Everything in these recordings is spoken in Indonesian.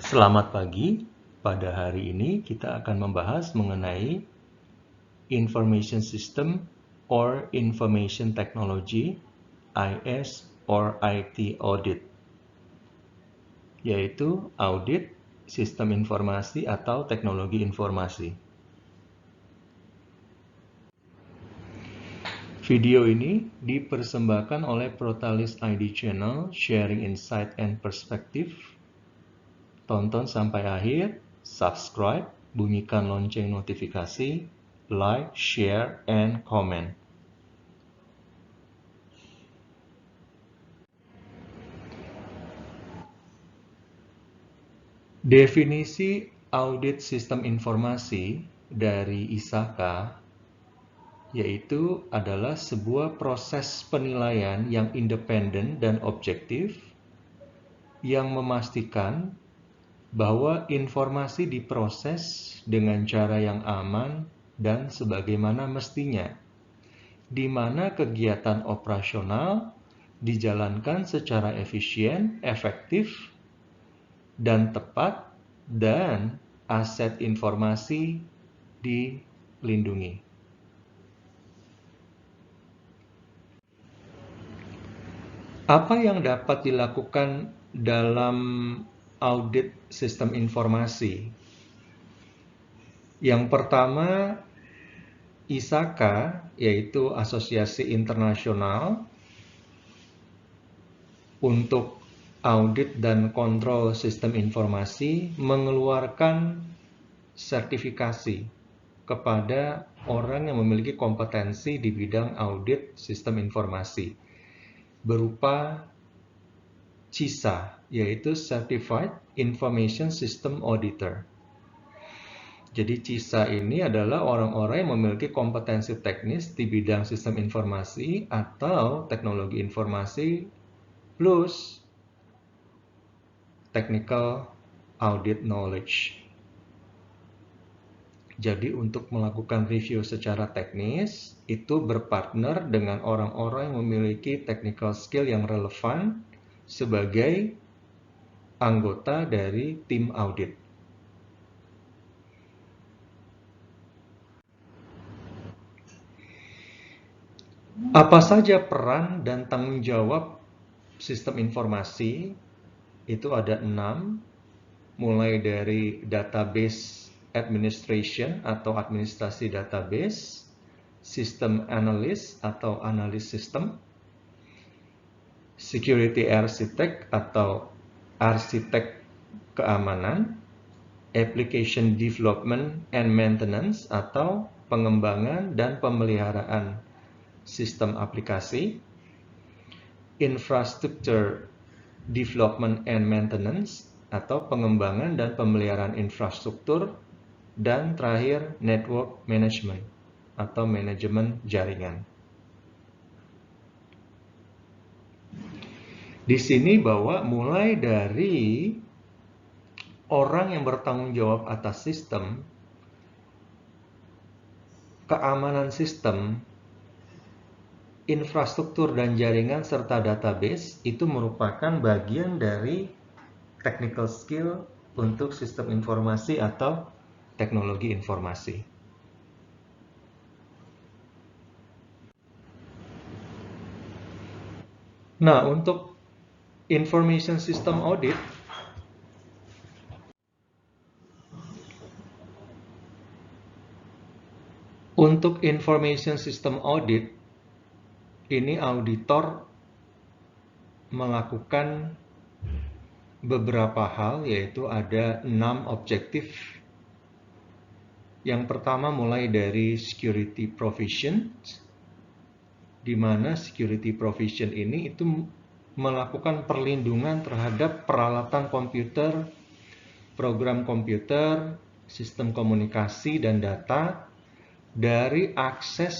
Selamat pagi. Pada hari ini kita akan membahas mengenai Information System or Information Technology, IS or IT Audit, yaitu audit sistem informasi atau teknologi informasi. Video ini dipersembahkan oleh Protalis ID Channel, Sharing Insight and Perspective. Tonton sampai akhir, subscribe, bunyikan lonceng notifikasi, like, share, and comment. Definisi audit sistem informasi dari ISAKA yaitu adalah sebuah proses penilaian yang independen dan objektif yang memastikan bahwa informasi diproses dengan cara yang aman dan sebagaimana mestinya, di mana kegiatan operasional dijalankan secara efisien, efektif, dan tepat, dan aset informasi dilindungi. Apa yang dapat dilakukan dalam audit sistem informasi? Yang pertama, ISAKA, yaitu Asosiasi Internasional untuk Audit dan Kontrol Sistem Informasi, mengeluarkan sertifikasi kepada orang yang memiliki kompetensi di bidang audit sistem informasi berupa CISA, yaitu Certified Information System Auditor. Jadi CISA ini adalah orang-orang yang memiliki kompetensi teknis di bidang sistem informasi atau teknologi informasi plus technical audit knowledge. Jadi untuk melakukan review secara teknis, itu berpartner dengan orang-orang yang memiliki technical skill yang relevan sebagai anggota dari tim audit. Apa saja peran dan tanggung jawab sistem informasi? Itu ada 6, mulai dari database administration atau administrasi database, system analyst atau analis sistem, security architect atau arsitek keamanan, application development and maintenance atau pengembangan dan pemeliharaan sistem aplikasi, infrastructure development and maintenance atau pengembangan dan pemeliharaan infrastruktur, dan terakhir network management atau manajemen jaringan. Di sini bahwa mulai dari orang yang bertanggung jawab atas sistem, keamanan sistem, infrastruktur dan jaringan serta database itu merupakan bagian dari technical skill untuk sistem informasi atau teknologi informasi. Nah, untuk information system audit, ini auditor melakukan beberapa hal, yaitu ada 6 objektif. Yang pertama mulai dari security provision, di mana security provision ini itu melakukan perlindungan terhadap peralatan komputer, program komputer, sistem komunikasi dan data dari akses,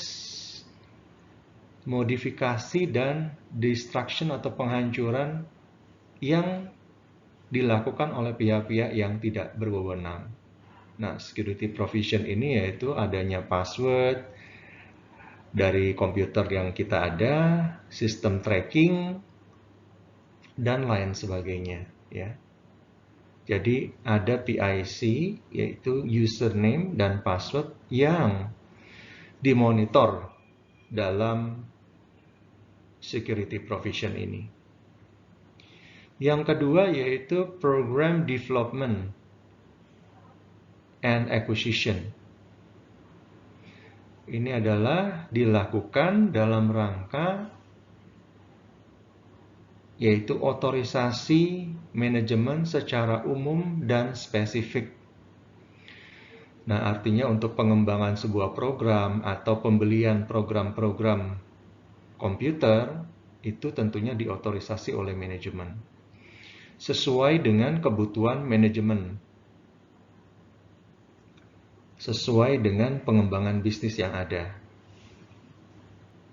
modifikasi dan destruction atau penghancuran yang dilakukan oleh pihak-pihak yang tidak berwenang. Nah, security provision ini yaitu adanya password dari komputer yang kita ada, sistem tracking, dan lain sebagainya, ya. Jadi ada PIC, yaitu username dan password yang dimonitor dalam security provision ini. Yang kedua yaitu program development and acquisition. Ini adalah dilakukan dalam rangka yaitu otorisasi manajemen secara umum dan spesifik. Nah, artinya untuk pengembangan sebuah program atau pembelian program-program komputer itu tentunya diotorisasi oleh manajemen sesuai dengan kebutuhan manajemen, sesuai dengan pengembangan bisnis yang ada.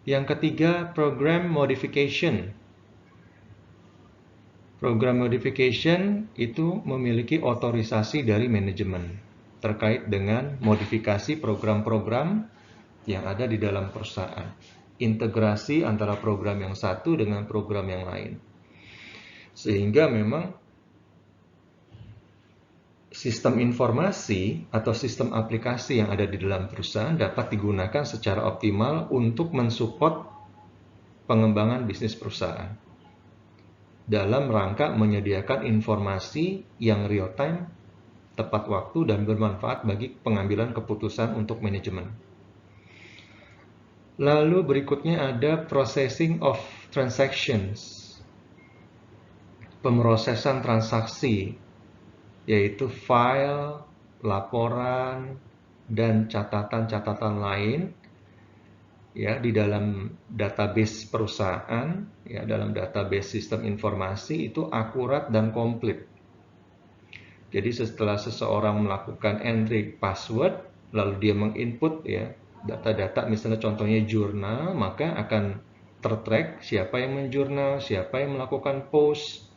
Yang ketiga, program modification. Program modification itu memiliki otorisasi dari manajemen terkait dengan modifikasi program-program yang ada di dalam perusahaan. Integrasi antara program yang satu dengan program yang lain. Sehingga memang sistem informasi atau sistem aplikasi yang ada di dalam perusahaan dapat digunakan secara optimal untuk mensupport pengembangan bisnis perusahaan dalam rangka menyediakan informasi yang real time, tepat waktu, dan bermanfaat bagi pengambilan keputusan untuk manajemen. Lalu berikutnya ada processing of transactions, pemrosesan transaksi, yaitu file, laporan, dan catatan-catatan lain ya di dalam database perusahaan, ya dalam database sistem informasi itu akurat dan komplit. Jadi setelah seseorang melakukan entry password lalu dia menginput ya data-data, misalnya contohnya jurnal, maka akan tertrack siapa yang menjurnal, siapa yang melakukan post,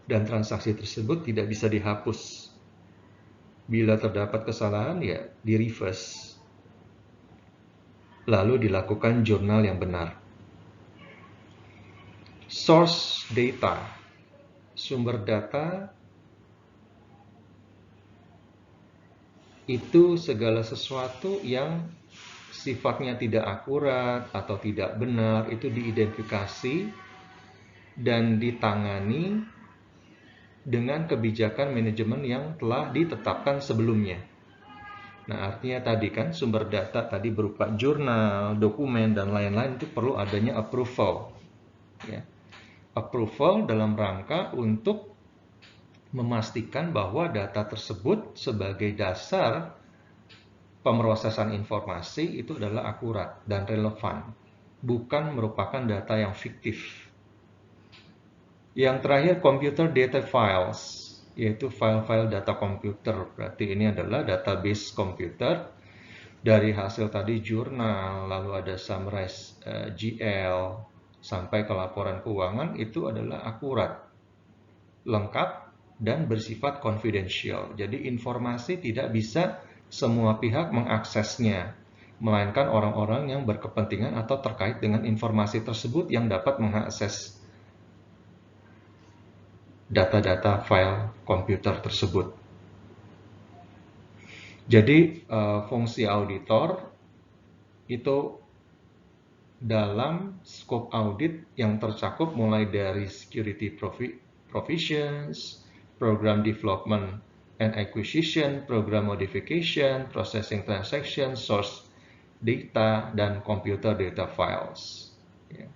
dan transaksi tersebut tidak bisa dihapus. Bila terdapat kesalahan ya di reverse, lalu dilakukan jurnal yang benar. Source data, sumber data itu segala sesuatu yang sifatnya tidak akurat atau tidak benar itu diidentifikasi dan ditangani dengan kebijakan manajemen yang telah ditetapkan sebelumnya. Nah, artinya tadi kan sumber data tadi berupa jurnal, dokumen, dan lain-lain itu perlu adanya approval. Ya. Approval dalam rangka untuk memastikan bahwa data tersebut sebagai dasar pemrosesan informasi itu adalah akurat dan relevan, bukan merupakan data yang fiktif. Yang terakhir, computer data files, yaitu file-file data komputer. Berarti ini adalah database komputer dari hasil tadi jurnal, lalu ada summarize GL, sampai ke laporan keuangan itu adalah akurat, lengkap, dan bersifat confidential. Jadi informasi tidak bisa semua pihak mengaksesnya, melainkan orang-orang yang berkepentingan atau terkait dengan informasi tersebut yang dapat mengakses data-data file komputer tersebut. Jadi fungsi auditor itu dalam scope audit yang tercakup mulai dari security provisions, program development and acquisition, program modification, processing transaction, source data, dan computer data files. Ya.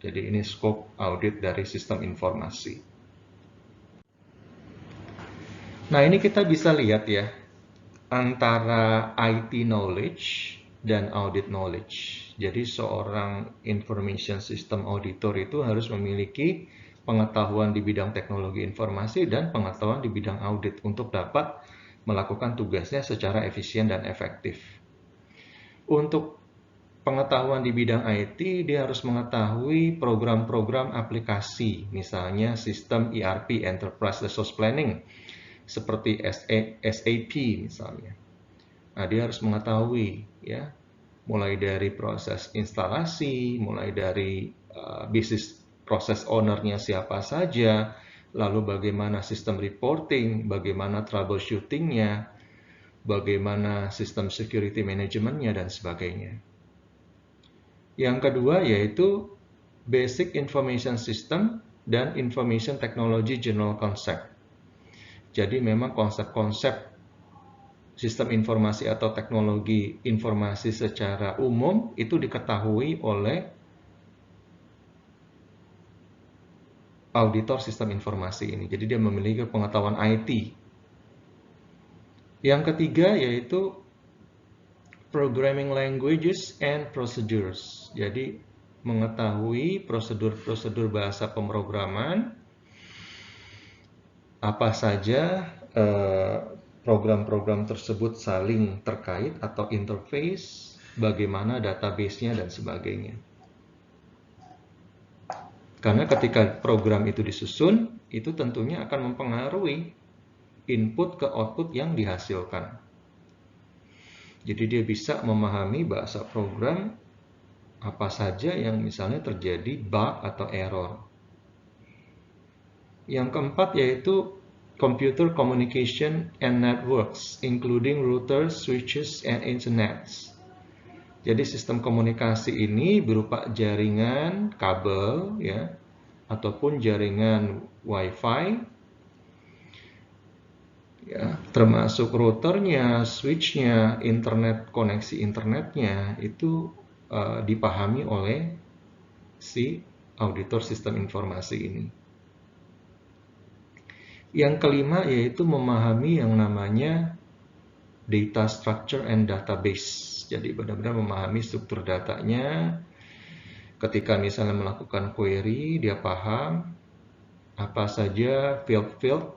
Jadi ini scope audit dari sistem informasi. Nah, ini kita bisa lihat ya, antara IT knowledge dan audit knowledge. Jadi seorang information system auditor itu harus memiliki pengetahuan di bidang teknologi informasi dan pengetahuan di bidang audit untuk dapat melakukan tugasnya secara efisien dan efektif. Untuk pengetahuan di bidang IT, dia harus mengetahui program-program aplikasi, misalnya sistem ERP, Enterprise Resource Planning, seperti SAP misalnya. Nah, dia harus mengetahui ya, mulai dari proses instalasi, mulai dari bisnis proses ownernya siapa saja, lalu bagaimana sistem reporting, bagaimana troubleshooting-nya, bagaimana sistem security manajemennya, dan sebagainya. Yang kedua yaitu Basic Information System dan Information Technology General Concept. Jadi memang konsep-konsep sistem informasi atau teknologi informasi secara umum itu diketahui oleh auditor sistem informasi ini. Jadi dia memiliki pengetahuan IT. Yang ketiga yaitu Programming Languages and Procedures. Jadi mengetahui prosedur-prosedur bahasa pemrograman, apa saja program-program tersebut saling terkait atau interface, bagaimana database-nya dan sebagainya. Karena ketika program itu disusun, itu tentunya akan mempengaruhi input ke output yang dihasilkan. Jadi dia bisa memahami bahasa program apa saja yang misalnya terjadi bug atau error. Yang keempat yaitu Computer Communication and Networks, including routers, switches, and internets. Jadi sistem komunikasi ini berupa jaringan kabel, ya, ataupun jaringan WiFi, ya, termasuk routernya, switchnya, internet, koneksi internetnya itu dipahami oleh si auditor sistem informasi ini. Yang kelima yaitu memahami yang namanya data structure and database. Jadi benar-benar memahami struktur datanya. Ketika misalnya melakukan query, dia paham apa saja field-field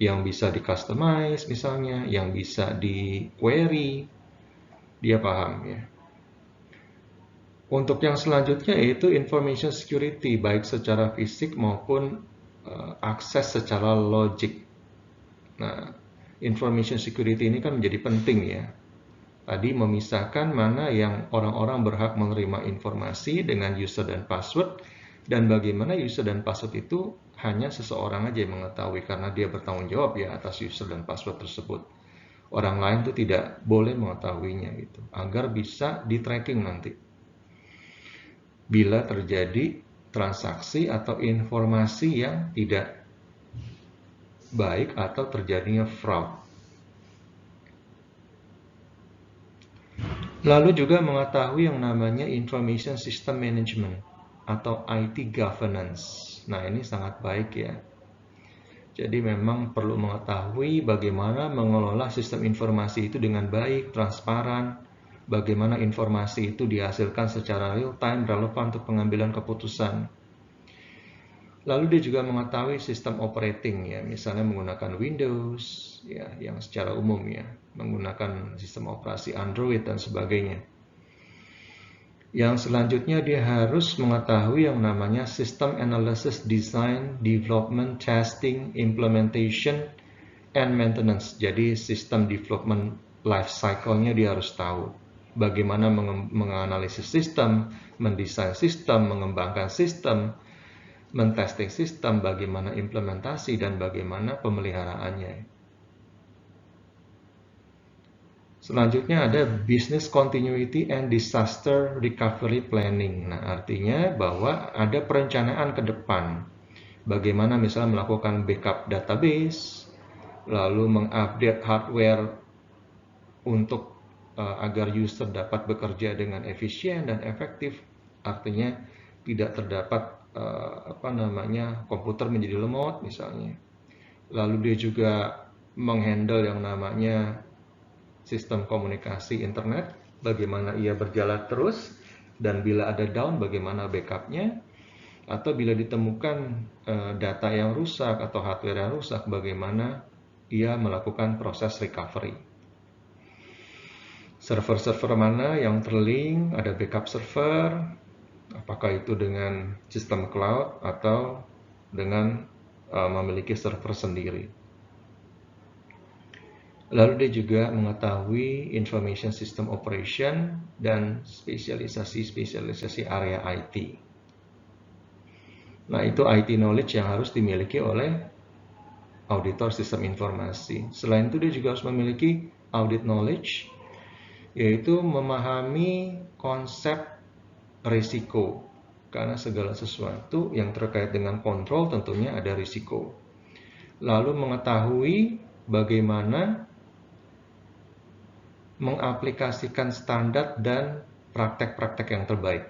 yang bisa di-customize misalnya, yang bisa di-query, dia paham ya. Untuk yang selanjutnya yaitu information security, baik secara fisik maupun akses secara logik. Nah, information security ini kan menjadi penting ya. Tadi memisahkan mana yang orang-orang berhak menerima informasi dengan user dan password, dan bagaimana user dan password itu hanya seseorang aja yang mengetahui karena dia bertanggung jawab ya atas user dan password tersebut. Orang lain itu tidak boleh mengetahuinya gitu, agar bisa di tracking nanti bila terjadi transaksi atau informasi yang tidak baik atau terjadinya fraud. Lalu juga mengetahui yang namanya Information System Management atau IT Governance. Nah, ini sangat baik ya. Jadi memang perlu mengetahui bagaimana mengelola sistem informasi itu dengan baik, transparan, bagaimana informasi itu dihasilkan secara real time, relevan untuk pengambilan keputusan. Lalu dia juga mengetahui sistem operating ya, misalnya menggunakan Windows ya, yang secara umum ya, menggunakan sistem operasi Android dan sebagainya. Yang selanjutnya dia harus mengetahui yang namanya System Analysis, Design, Development, Testing, Implementation, and Maintenance. Jadi sistem development life cycle-nya dia harus tahu. Bagaimana menganalisis sistem, mendesain sistem, mengembangkan sistem, mentesting sistem, bagaimana implementasi, dan bagaimana pemeliharaannya. Selanjutnya ada Business Continuity and Disaster Recovery Planning. Nah, artinya bahwa ada perencanaan ke depan. Bagaimana misalnya melakukan backup database, lalu mengupdate hardware untuk agar user dapat bekerja dengan efisien dan efektif. Artinya tidak terdapat komputer menjadi lemot misalnya. Lalu dia juga menghandle yang namanya sistem komunikasi internet, bagaimana ia berjalan terus, dan bila ada down bagaimana backupnya, atau bila ditemukan data yang rusak atau hardware yang rusak, bagaimana ia melakukan proses recovery. Server-server mana yang terlink, ada backup server, apakah itu dengan sistem cloud atau dengan memiliki server sendiri. Lalu dia juga mengetahui Information System Operation dan spesialisasi area IT. Nah, itu IT knowledge yang harus dimiliki oleh auditor sistem informasi. Selain itu, dia juga harus memiliki audit knowledge, yaitu memahami konsep risiko. Karena segala sesuatu yang terkait dengan kontrol tentunya ada risiko. Lalu mengetahui bagaimana mengaplikasikan standar dan praktek-praktek yang terbaik.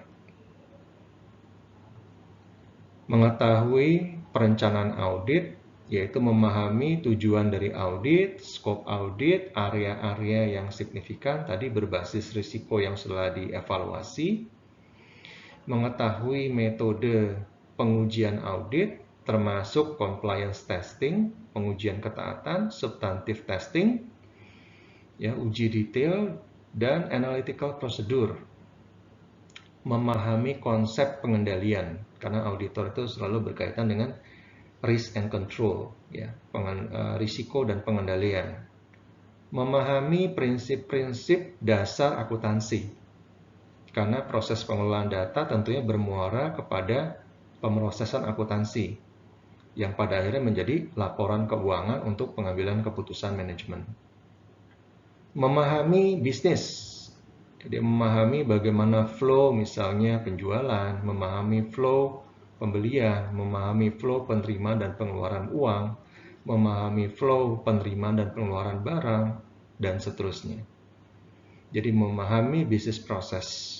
Mengetahui perencanaan audit, yaitu memahami tujuan dari audit, skop audit, area-area yang signifikan, tadi berbasis risiko yang setelah dievaluasi. Mengetahui metode pengujian audit, termasuk compliance testing, pengujian ketaatan, substantive testing, ya, uji detail, dan analytical procedure. Memahami konsep pengendalian, karena auditor itu selalu berkaitan dengan risk and control, ya, risiko dan pengendalian. Memahami prinsip-prinsip dasar akuntansi, karena proses pengelolaan data tentunya bermuara kepada pemrosesan akuntansi, yang pada akhirnya menjadi laporan keuangan untuk pengambilan keputusan manajemen. Memahami bisnis, jadi memahami bagaimana flow misalnya penjualan, memahami flow pembelian, memahami flow penerimaan dan pengeluaran uang, memahami flow penerimaan dan pengeluaran barang, dan seterusnya. Jadi memahami bisnis proses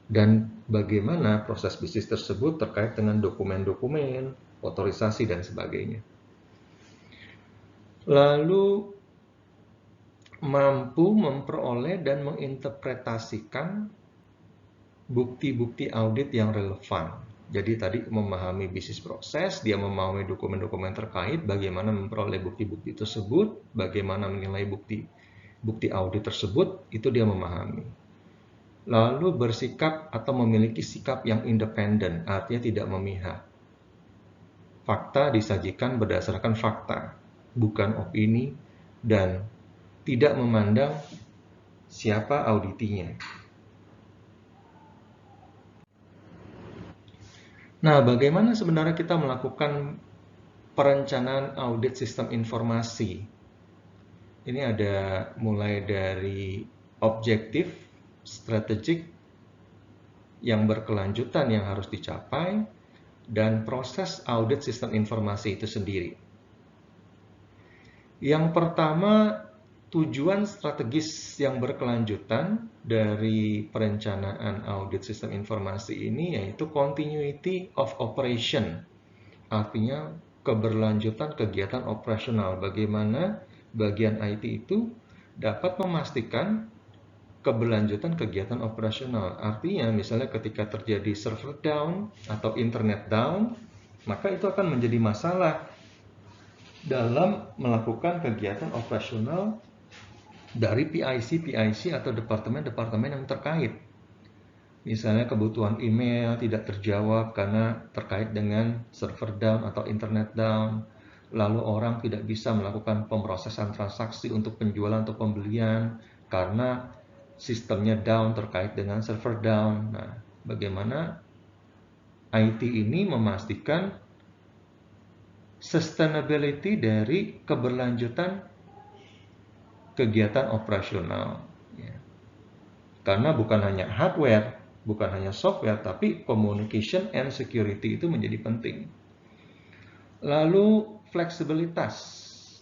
dan bagaimana proses bisnis tersebut terkait dengan dokumen-dokumen, otorisasi, dan sebagainya. Lalu mampu memperoleh dan menginterpretasikan bukti-bukti audit yang relevan. Jadi tadi memahami bisnis proses, dia memahami dokumen-dokumen terkait, bagaimana memperoleh bukti-bukti tersebut, bagaimana menilai bukti audit tersebut, itu dia memahami. Lalu bersikap atau memiliki sikap yang independen, artinya tidak memihak. Fakta disajikan berdasarkan fakta, bukan opini, dan tidak memandang siapa auditinya. Nah, bagaimana sebenarnya kita melakukan perencanaan audit sistem informasi? Ini ada mulai dari objektif, strategik, yang berkelanjutan yang harus dicapai, dan proses audit sistem informasi itu sendiri. Yang pertama, tujuan strategis yang berkelanjutan dari perencanaan audit sistem informasi ini yaitu continuity of operation. Artinya keberlanjutan kegiatan operasional. Bagaimana bagian IT itu dapat memastikan keberlanjutan kegiatan operasional. Artinya misalnya ketika terjadi server down atau internet down, maka itu akan menjadi masalah dalam melakukan kegiatan operasional dari PIC atau departemen-departemen yang terkait. Misalnya kebutuhan email tidak terjawab karena terkait dengan server down atau internet down, lalu orang tidak bisa melakukan pemrosesan transaksi untuk penjualan atau pembelian karena sistemnya down terkait dengan server down. Nah, bagaimana IT ini memastikan sustainability dari keberlanjutan kegiatan operasional, ya. Karena bukan hanya hardware, bukan hanya software, tapi communication and security itu menjadi penting. Lalu fleksibilitas,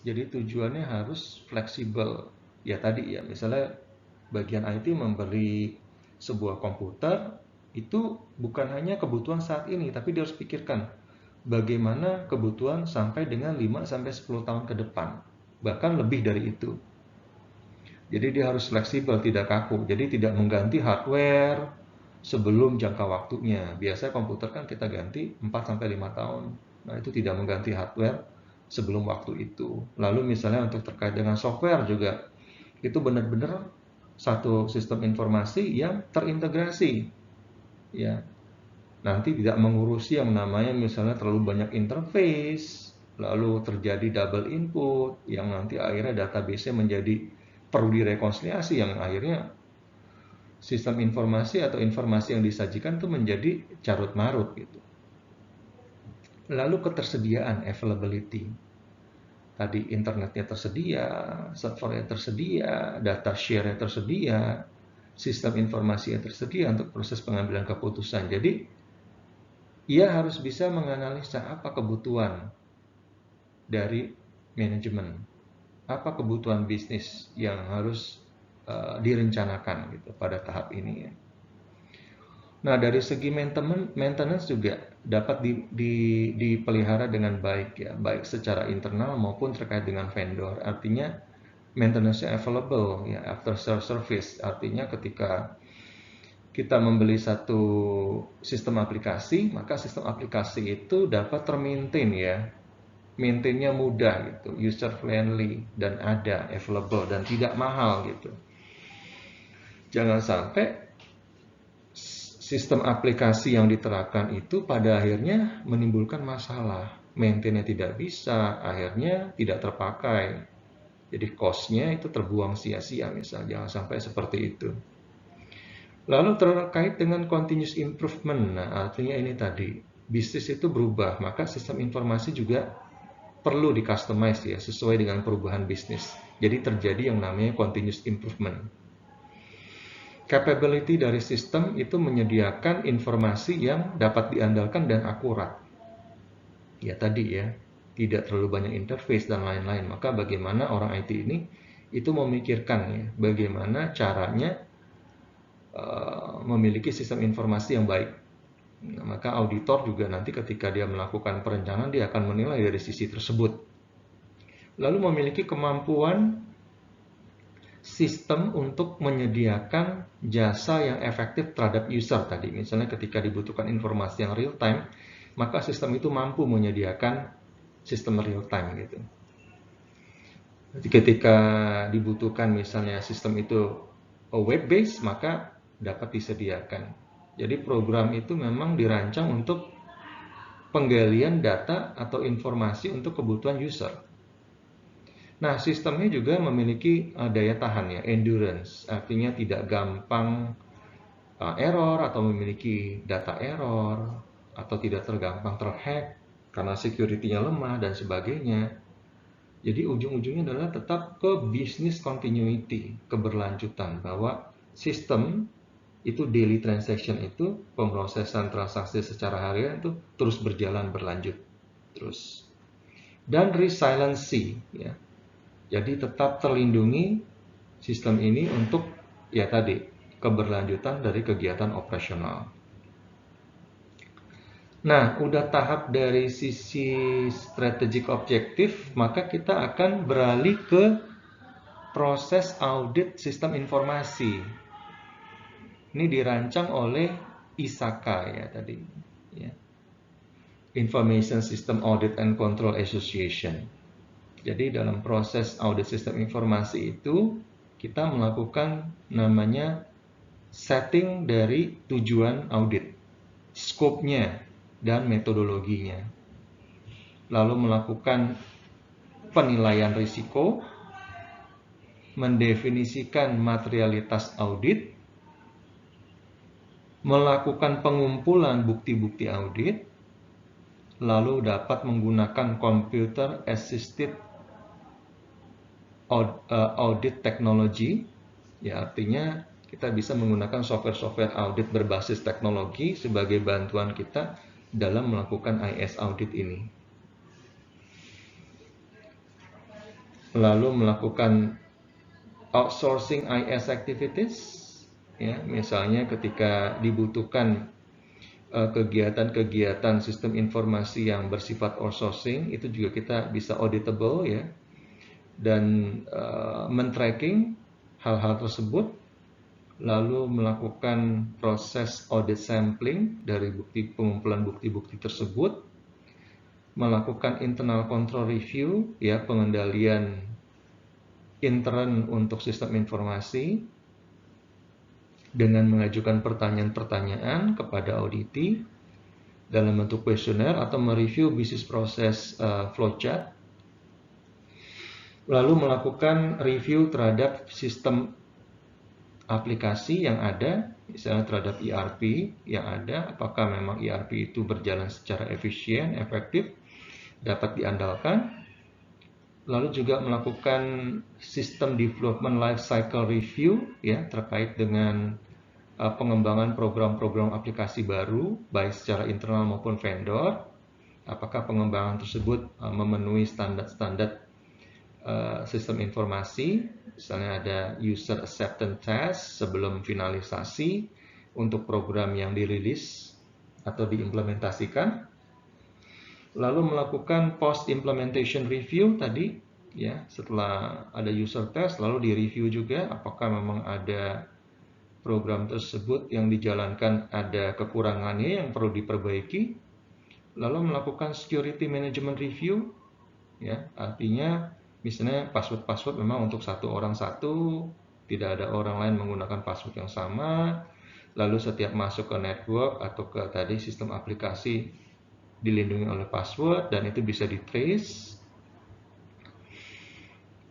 jadi tujuannya harus fleksibel. Ya tadi ya, misalnya bagian IT memberi sebuah komputer, itu bukan hanya kebutuhan saat ini, tapi dia harus pikirkan bagaimana kebutuhan sampai dengan 5-10 tahun ke depan, bahkan lebih dari itu. Jadi dia harus fleksibel, tidak kaku. Jadi tidak mengganti hardware sebelum jangka waktunya. Biasanya komputer kan kita ganti 4-5 tahun. Nah, itu tidak mengganti hardware sebelum waktu itu. Lalu misalnya untuk terkait dengan software juga, itu benar-benar satu sistem informasi yang terintegrasi. Ya, nanti tidak mengurusi yang namanya misalnya terlalu banyak interface, lalu terjadi double input, yang nanti akhirnya database-nya menjadi perlu direkonsiliasi yang akhirnya sistem informasi atau informasi yang disajikan itu menjadi carut marut gitu. Lalu ketersediaan, availability. Tadi internetnya tersedia, servernya tersedia, data share-nya tersedia, sistem informasi yang tersedia untuk proses pengambilan keputusan. Jadi ia harus bisa menganalisa apa kebutuhan dari manajemen, apa kebutuhan bisnis yang harus direncanakan gitu pada tahap ini ya. Nah, dari segi maintenance juga dapat dipelihara dengan baik ya, baik secara internal maupun terkait dengan vendor. Artinya maintenance available ya, after service. Artinya ketika kita membeli satu sistem aplikasi, maka sistem aplikasi itu dapat termaintain ya. Maintainnya mudah gitu, user friendly dan ada available dan tidak mahal gitu. Jangan sampai sistem aplikasi yang diterapkan itu pada akhirnya menimbulkan masalah. Maintainnya tidak bisa, akhirnya tidak terpakai. Jadi cost-nya itu terbuang sia-sia misalnya, jangan sampai seperti itu. Lalu terkait dengan continuous improvement, nah artinya ini tadi, bisnis itu berubah, maka sistem informasi juga perlu di-customize ya, sesuai dengan perubahan bisnis. Jadi terjadi yang namanya continuous improvement. Capability dari sistem itu menyediakan informasi yang dapat diandalkan dan akurat. Ya tadi ya, tidak terlalu banyak interface dan lain-lain. Maka bagaimana orang IT ini itu memikirkan ya, bagaimana caranya memiliki sistem informasi yang baik. Nah, maka auditor juga nanti ketika dia melakukan perencanaan, dia akan menilai dari sisi tersebut. Lalu memiliki kemampuan sistem untuk menyediakan jasa yang efektif terhadap user tadi. Misalnya ketika dibutuhkan informasi yang real time, maka sistem itu mampu menyediakan sistem real time gitu. Jadi ketika dibutuhkan misalnya sistem itu web based, maka dapat disediakan. Jadi program itu memang dirancang untuk penggalian data atau informasi untuk kebutuhan user. Nah, sistemnya juga memiliki daya tahan ya, endurance, artinya tidak gampang error atau memiliki data error atau tidak tergampang terhack karena security-nya lemah dan sebagainya. Jadi ujung-ujungnya adalah tetap ke business continuity, keberlanjutan, bahwa sistem itu daily transaction itu pemrosesan transaksi secara harian itu terus berjalan berlanjut terus. Dan resiliency ya. Jadi tetap terlindungi sistem ini untuk ya tadi keberlanjutan dari kegiatan operasional. Nah, udah tahap dari sisi strategic objektif, maka kita akan beralih ke proses audit sistem informasi. Ini dirancang oleh ISACA ya tadi, ya. Information System Audit and Control Association. Jadi dalam proses audit sistem informasi itu kita melakukan namanya setting dari tujuan audit, scope-nya dan metodologinya. Lalu melakukan penilaian risiko, mendefinisikan materialitas audit, melakukan pengumpulan bukti-bukti audit, lalu dapat menggunakan computer assisted audit technology, ya artinya kita bisa menggunakan software-software audit berbasis teknologi sebagai bantuan kita dalam melakukan IS audit ini. Lalu melakukan outsourcing IS activities, ya misalnya ketika dibutuhkan kegiatan-kegiatan sistem informasi yang bersifat outsourcing, itu juga kita bisa auditable ya, dan men-tracking hal-hal tersebut, lalu melakukan proses audit sampling dari pengumpulan bukti-bukti tersebut, melakukan internal control review ya, pengendalian intern untuk sistem informasi dengan mengajukan pertanyaan-pertanyaan kepada auditi dalam bentuk kuesioner atau mereview bisnis proses flowchart, lalu melakukan review terhadap sistem aplikasi yang ada, misalnya terhadap ERP yang ada, apakah memang ERP itu berjalan secara efisien, efektif, dapat diandalkan. Lalu juga melakukan sistem development life cycle review ya terkait dengan pengembangan program-program aplikasi baru, baik secara internal maupun vendor. Apakah pengembangan tersebut memenuhi standar-standar sistem informasi, misalnya ada user acceptance test sebelum finalisasi untuk program yang dirilis atau diimplementasikan. Lalu melakukan post implementation review tadi, ya setelah ada user test, lalu direview juga apakah memang ada program tersebut yang dijalankan ada kekurangannya yang perlu diperbaiki. Lalu melakukan security management review, ya artinya misalnya password memang untuk satu orang satu, tidak ada orang lain menggunakan password yang sama. Lalu setiap masuk ke network atau ke tadi sistem aplikasi dilindungi oleh password dan itu bisa di-trace.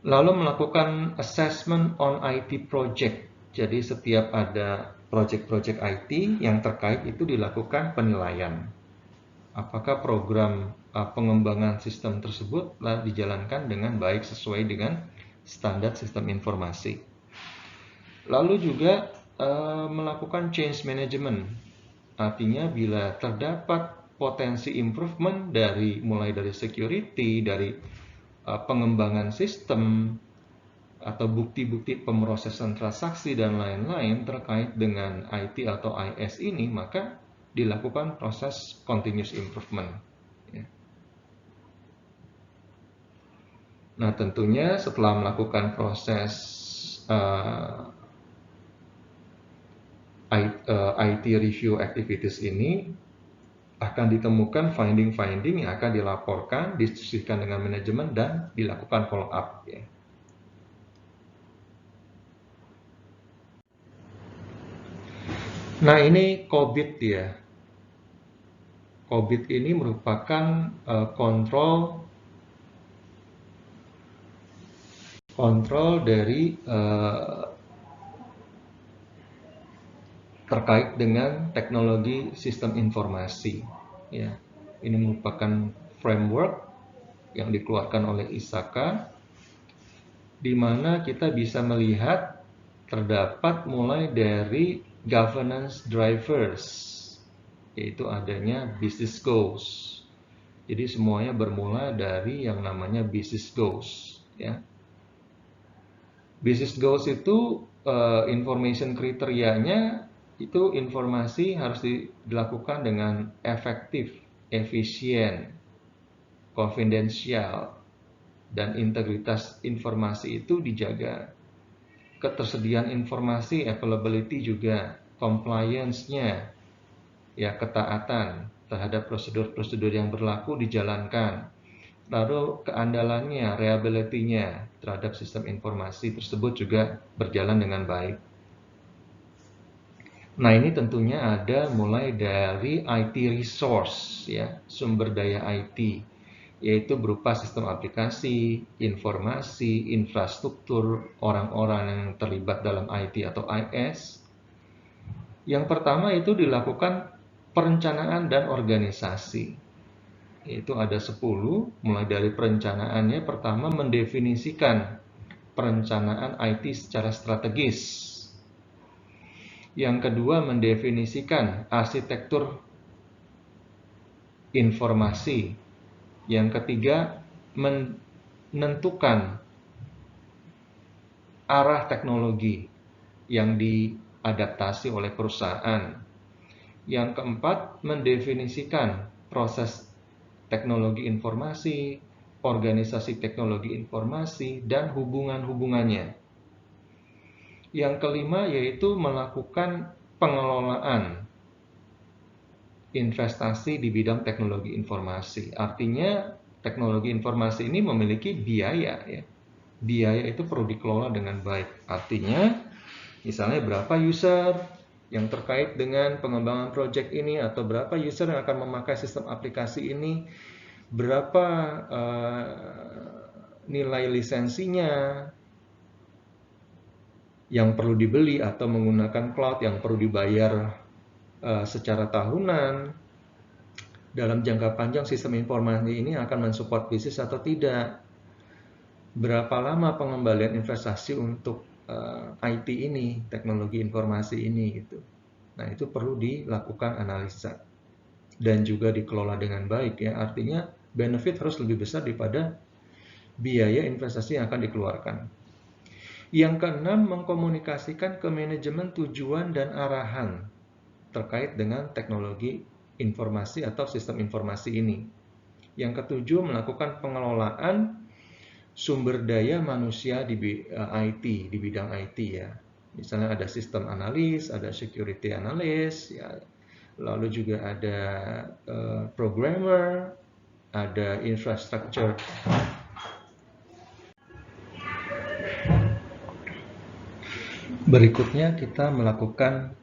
Lalu melakukan assessment on IT project. Jadi setiap ada project-project IT yang terkait itu dilakukan penilaian. Apakah program pengembangan sistem tersebut telah dijalankan dengan baik sesuai dengan standar sistem informasi. Lalu juga melakukan change management. Artinya bila terdapat potensi improvement mulai dari security, dari pengembangan sistem, atau bukti-bukti pemrosesan transaksi dan lain-lain terkait dengan IT atau IS ini, maka dilakukan proses continuous improvement. Nah, tentunya setelah melakukan proses IT review activities ini, akan ditemukan finding-finding yang akan dilaporkan, diskusikan dengan manajemen, dan dilakukan follow up. Ya. Nah, ini COVID ya. COVID ini merupakan kontrol dari terkait dengan teknologi sistem informasi. Ya, ini merupakan framework yang dikeluarkan oleh ISAKA, di mana kita bisa melihat terdapat mulai dari governance drivers, yaitu adanya business goals. Jadi semuanya bermula dari yang namanya business goals. Ya. Business goals itu information kriterianya itu informasi harus dilakukan dengan efektif, efisien, konfidensial, dan integritas informasi itu dijaga. Ketersediaan informasi, availability juga, compliance-nya, ya ketaatan terhadap prosedur-prosedur yang berlaku dijalankan. Lalu keandalannya, reliability-nya terhadap sistem informasi tersebut juga berjalan dengan baik. Nah, ini tentunya ada mulai dari IT resource, ya, sumber daya IT, yaitu berupa sistem aplikasi, informasi, infrastruktur, orang-orang yang terlibat dalam IT atau IS. Yang pertama itu dilakukan perencanaan dan organisasi. Itu ada 10, mulai dari perencanaannya. Pertama, mendefinisikan perencanaan IT secara strategis. Yang kedua, mendefinisikan arsitektur informasi. Yang ketiga, menentukan arah teknologi yang diadaptasi oleh perusahaan. Yang keempat, mendefinisikan proses teknologi informasi, organisasi teknologi informasi, dan hubungan-hubungannya. Yang kelima yaitu melakukan pengelolaan investasi di bidang teknologi informasi. Artinya teknologi informasi ini memiliki biaya. Ya. Biaya itu perlu dikelola dengan baik. Artinya misalnya berapa user yang terkait dengan pengembangan project ini, atau berapa user yang akan memakai sistem aplikasi ini, berapa nilai lisensinya, yang perlu dibeli atau menggunakan cloud yang perlu dibayar secara tahunan. Dalam jangka panjang sistem informasi ini akan mensupport bisnis atau tidak. Berapa lama pengembalian investasi untuk IT ini, teknologi informasi ini gitu. Nah, itu perlu dilakukan analisa dan juga dikelola dengan baik ya. Artinya benefit harus lebih besar daripada biaya investasi yang akan dikeluarkan. Yang keenam, mengkomunikasikan ke manajemen tujuan dan arahan terkait dengan teknologi informasi atau sistem informasi ini. Yang ketujuh, melakukan pengelolaan sumber daya manusia di IT, di bidang IT ya. Misalnya ada sistem analis, ada security analyst, ya. Lalu juga ada programmer, ada infrastructure. Berikutnya kita melakukan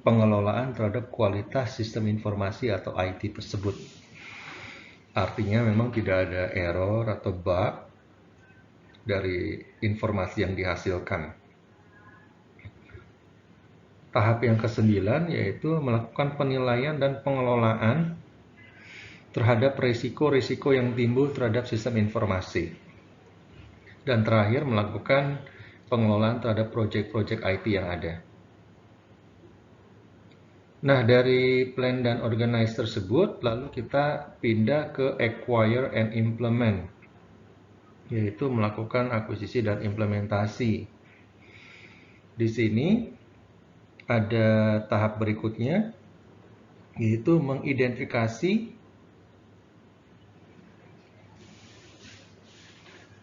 pengelolaan terhadap kualitas sistem informasi atau IT tersebut. Artinya memang tidak ada error atau bug dari informasi yang dihasilkan. Tahap yang ke-9 yaitu melakukan penilaian dan pengelolaan terhadap risiko-risiko yang timbul terhadap sistem informasi. Dan terakhir melakukan pengelolaan terhadap proyek-proyek IT yang ada. Nah, dari plan dan organize tersebut, lalu kita pindah ke acquire and implement, yaitu melakukan akuisisi dan implementasi. Di sini ada tahap berikutnya, yaitu mengidentifikasi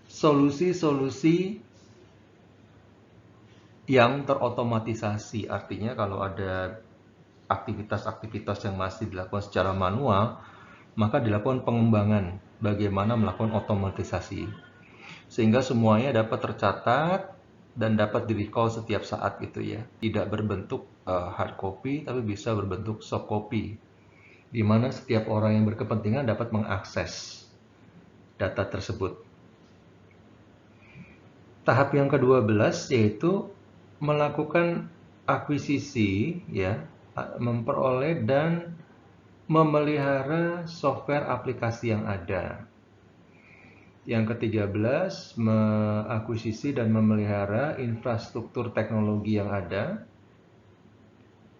solusi-solusi yang terotomatisasi. Artinya kalau ada aktivitas-aktivitas yang masih dilakukan secara manual, maka dilakukan pengembangan bagaimana melakukan otomatisasi. Sehingga semuanya dapat tercatat dan dapat di-recall setiap saat gitu ya. Tidak berbentuk hard copy, tapi bisa berbentuk soft copy. Di mana setiap orang yang berkepentingan dapat mengakses data tersebut. Tahap yang ke-12 yaitu melakukan akuisisi ya, memperoleh dan memelihara software aplikasi yang ada. Yang ke-13, mengakuisisi dan memelihara infrastruktur teknologi yang ada.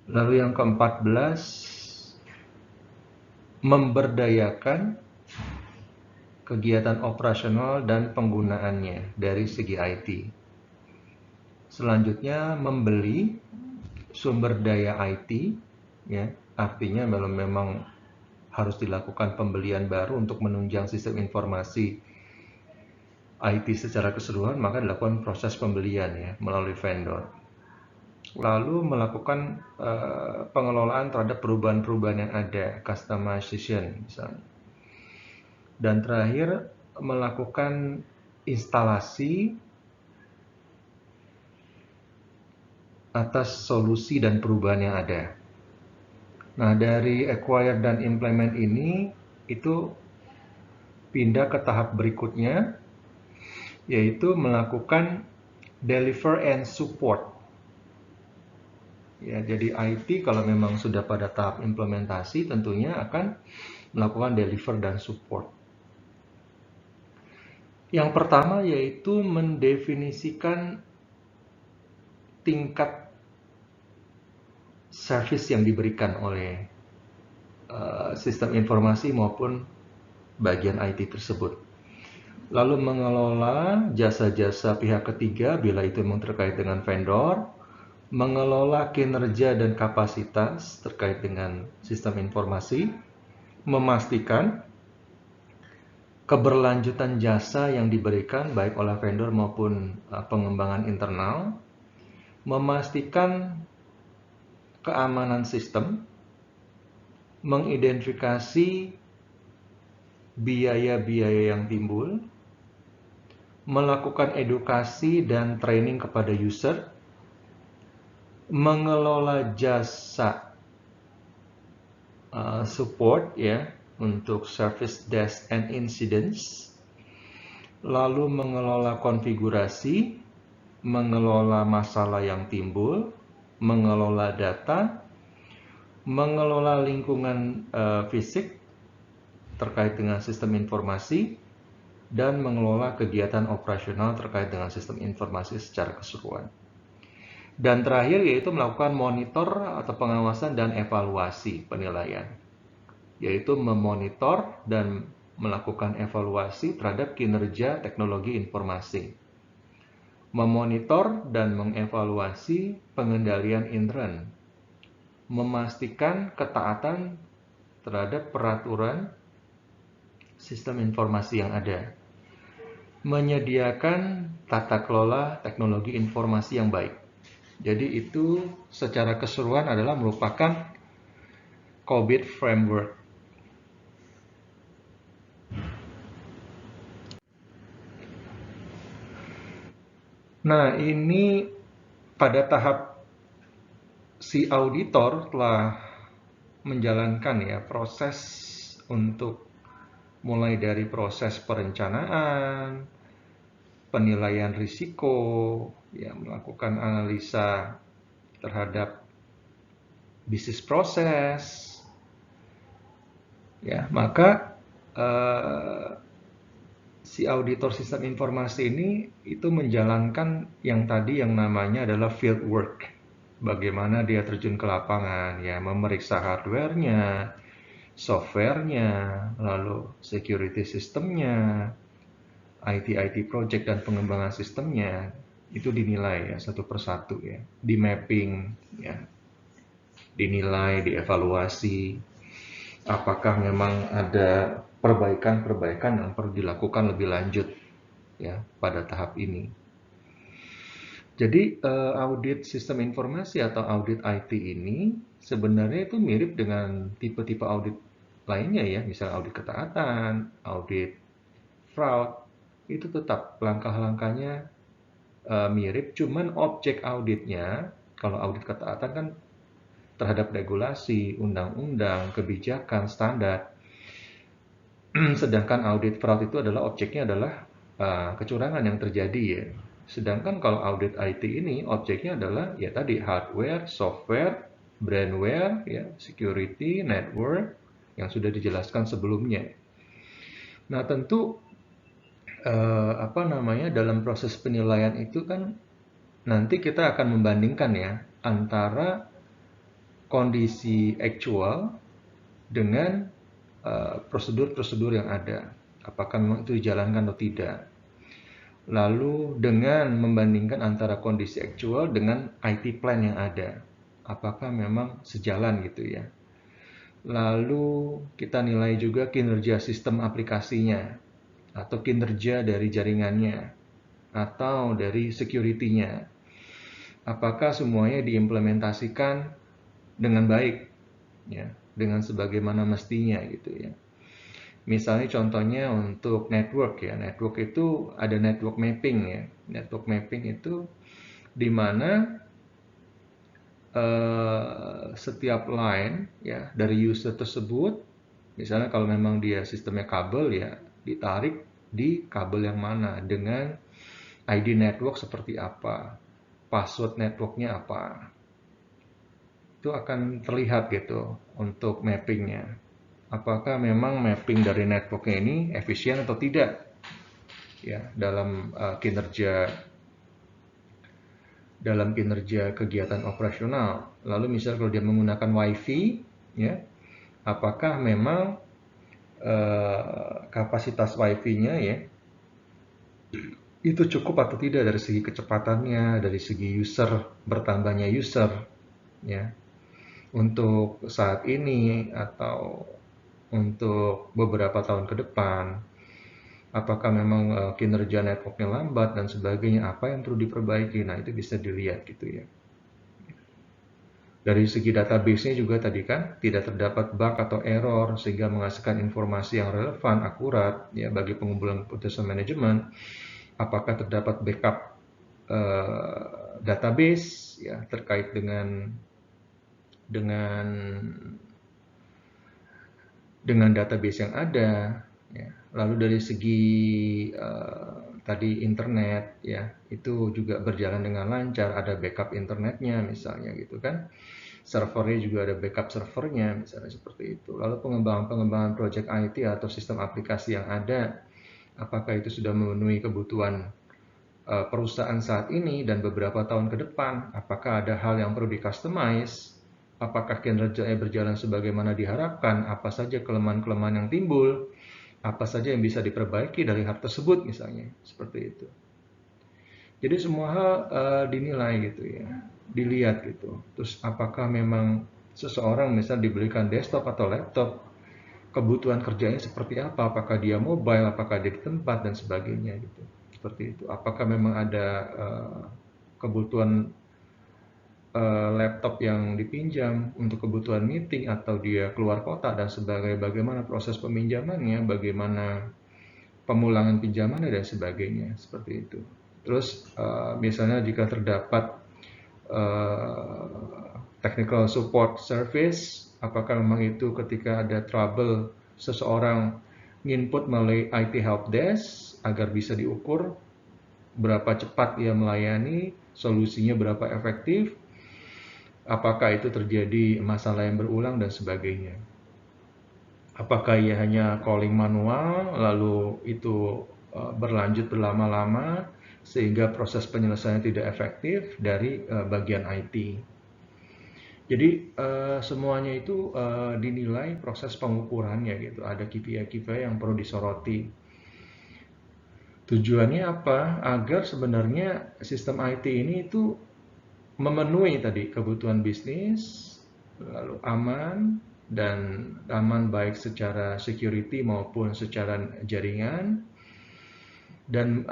Lalu yang ke-14, memberdayakan kegiatan operasional dan penggunaannya dari segi IT. Selanjutnya, membeli sumber daya IT, ya, artinya memang harus dilakukan pembelian baru untuk menunjang sistem informasi IT secara keseluruhan, maka dilakukan proses pembelian ya melalui vendor. Lalu melakukan pengelolaan terhadap perubahan-perubahan yang ada, customization misalnya. Dan terakhir melakukan instalasi atas solusi dan perubahan yang ada. Nah, dari acquire dan implement ini itu pindah ke tahap berikutnya, yaitu melakukan deliver and support. Ya, jadi IT kalau memang sudah pada tahap implementasi tentunya akan melakukan deliver dan support. Yang pertama yaitu mendefinisikan tingkat service yang diberikan oleh sistem informasi maupun bagian IT tersebut. Lalu mengelola jasa-jasa pihak ketiga bila itu memang terkait dengan vendor, mengelola kinerja dan kapasitas terkait dengan sistem informasi, memastikan keberlanjutan jasa yang diberikan baik oleh vendor maupun pengembangan internal, memastikan keamanan sistem, mengidentifikasi biaya-biaya yang timbul, melakukan edukasi dan training kepada user, mengelola jasa support ya untuk service desk and incidents, lalu mengelola konfigurasi, mengelola masalah yang timbul, mengelola data, mengelola lingkungan fisik terkait dengan sistem informasi, dan mengelola kegiatan operasional terkait dengan sistem informasi secara keseluruhan. Dan terakhir yaitu melakukan monitor atau pengawasan dan evaluasi penilaian, yaitu memonitor dan melakukan evaluasi terhadap kinerja teknologi informasi, memonitor dan mengevaluasi pengendalian intern, memastikan ketaatan terhadap peraturan sistem informasi yang ada, menyediakan tata kelola teknologi informasi yang baik. Jadi itu secara keseluruhan adalah merupakan COBIT framework. Nah, ini pada tahap si auditor telah menjalankan ya proses untuk mulai dari proses perencanaan, penilaian risiko, ya, melakukan analisa terhadap bisnis proses, ya, maka si auditor sistem informasi ini itu menjalankan yang tadi yang namanya adalah field work. Bagaimana dia terjun ke lapangan, ya, memeriksa hardware-nya, software-nya, lalu security sistemnya, IT project dan pengembangan sistemnya, itu dinilai ya satu persatu ya, di mapping ya, dinilai, dievaluasi, apakah memang ada perbaikan-perbaikan yang perlu dilakukan lebih lanjut ya pada tahap ini. Jadi audit sistem informasi atau audit IT ini sebenarnya itu mirip dengan tipe-tipe audit lainnya ya, misalnya audit ketaatan, audit fraud, itu tetap langkah-langkahnya mirip, cuman objek auditnya, kalau audit ketaatan kan terhadap regulasi, undang-undang, kebijakan, standar. Sedangkan audit fraud itu adalah objeknya adalah kecurangan yang terjadi ya. Sedangkan kalau audit IT ini objeknya adalah ya tadi hardware, software, brandware, ya, security, network yang sudah dijelaskan sebelumnya. Nah, tentu dalam proses penilaian itu kan nanti kita akan membandingkan ya antara kondisi actual dengan prosedur-prosedur yang ada. Apakah memang itu dijalankan atau tidak. Lalu dengan membandingkan antara kondisi actual dengan IT plan yang ada. Apakah memang sejalan gitu ya. Lalu kita nilai juga kinerja sistem aplikasinya atau kinerja dari jaringannya atau dari security-nya. Apakah semuanya diimplementasikan dengan baik ya, dengan sebagaimana mestinya gitu ya. Misalnya contohnya untuk network ya, network itu ada network mapping ya. Network mapping itu di mana setiap line ya dari user tersebut, misalnya kalau memang dia sistemnya kabel ya, ditarik di kabel yang mana dengan ID network seperti apa, password networknya apa, itu akan terlihat gitu untuk mappingnya. Apakah memang mapping dari networknya ini efisien atau tidak ya dalam kinerja kegiatan operasional. Lalu misalnya kalau dia menggunakan WiFi ya, apakah memang kapasitas WiFi-nya ya itu cukup atau tidak dari segi kecepatannya, dari segi bertambahnya user ya untuk saat ini atau untuk beberapa tahun ke depan. Apakah memang kinerja networknya lambat dan sebagainya, apa yang perlu diperbaiki. Nah, itu bisa dilihat gitu ya. Dari segi database-nya juga tadi kan tidak terdapat bug atau error sehingga menghasilkan informasi yang relevan, akurat ya bagi pengumpulan keputusan manajemen. Apakah terdapat backup database ya terkait dengan database yang ada ya. Lalu dari segi tadi internet ya, itu juga berjalan dengan lancar, ada backup internetnya misalnya gitu kan. Servernya juga ada backup servernya misalnya seperti itu. Lalu pengembangan project IT atau sistem aplikasi yang ada, apakah itu sudah memenuhi kebutuhan perusahaan saat ini dan beberapa tahun ke depan? Apakah ada hal yang perlu di-customize? Apakah kinerjanya berjalan sebagaimana diharapkan? Apa saja kelemahan-kelemahan yang timbul? Apa saja yang bisa diperbaiki dari hal tersebut misalnya, seperti itu. Jadi semua hal dinilai gitu ya, dilihat gitu. Terus apakah memang seseorang misal diberikan desktop atau laptop, kebutuhan kerjanya seperti apa? Apakah dia mobile, apakah dia di tempat dan sebagainya gitu. Seperti itu. Apakah memang ada kebutuhan laptop yang dipinjam untuk kebutuhan meeting atau dia keluar kota dan sebagainya, bagaimana proses peminjamannya, bagaimana pemulangan pinjamannya dan sebagainya, seperti itu. Terus misalnya jika terdapat technical support service, apakah memang itu ketika ada trouble seseorang input melalui IT help desk agar bisa diukur berapa cepat ia melayani, solusinya berapa efektif, apakah itu terjadi masalah yang berulang dan sebagainya. Apakah ia hanya calling manual, lalu itu berlanjut berlama-lama, sehingga proses penyelesaian tidak efektif dari bagian IT. Jadi semuanya itu dinilai proses pengukurannya gitu. Ada KPI-KPI yang perlu disoroti. Tujuannya apa? Agar sebenarnya sistem IT ini itu memenuhi tadi kebutuhan bisnis, lalu aman, dan aman baik secara security maupun secara jaringan, dan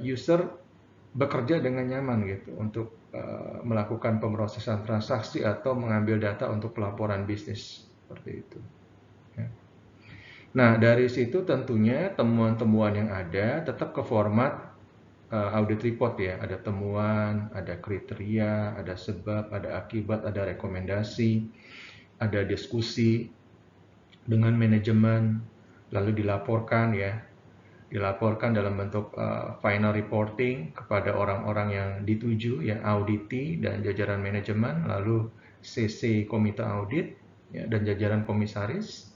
user bekerja dengan nyaman gitu untuk melakukan pemrosesan transaksi atau mengambil data untuk pelaporan bisnis seperti itu. Ya. Nah dari situ tentunya temuan-temuan yang ada tetap ke format audit report ya, ada temuan, ada kriteria, ada sebab, ada akibat, ada rekomendasi, ada diskusi dengan manajemen, lalu dilaporkan ya, dilaporkan dalam bentuk final reporting kepada orang-orang yang dituju ya, auditi dan jajaran manajemen, lalu CC komite audit ya, dan jajaran komisaris,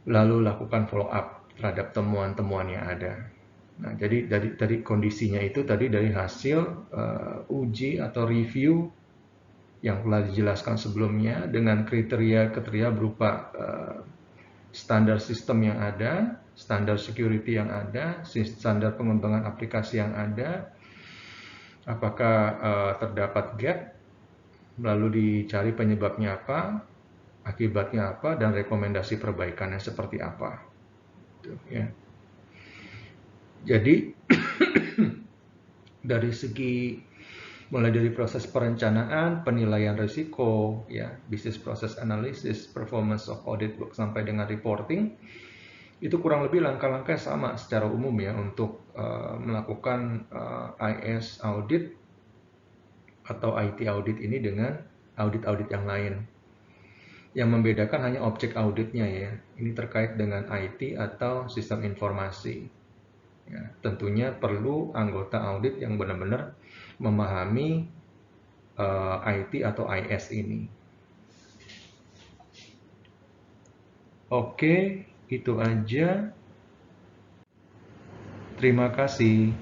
lalu lakukan follow up terhadap temuan-temuan yang ada. Nah, jadi dari kondisinya itu tadi dari hasil uji atau review yang telah dijelaskan sebelumnya dengan kriteria-kriteria berupa standar sistem yang ada, standar security yang ada, standar pengembangan aplikasi yang ada, apakah terdapat gap, lalu dicari penyebabnya apa, akibatnya apa, dan rekomendasi perbaikannya seperti apa. Gitu, ya. Jadi dari segi mulai dari proses perencanaan, penilaian risiko, ya, business process analysis, performance of audit work sampai dengan reporting, itu kurang lebih langkah-langkah sama secara umum ya untuk melakukan IS audit atau IT audit ini dengan audit-audit yang lain. Yang membedakan hanya objek auditnya ya. Ini terkait dengan IT atau sistem informasi. Ya, tentunya perlu anggota audit yang benar-benar memahami IT atau IS ini. Oke, itu aja. Terima kasih.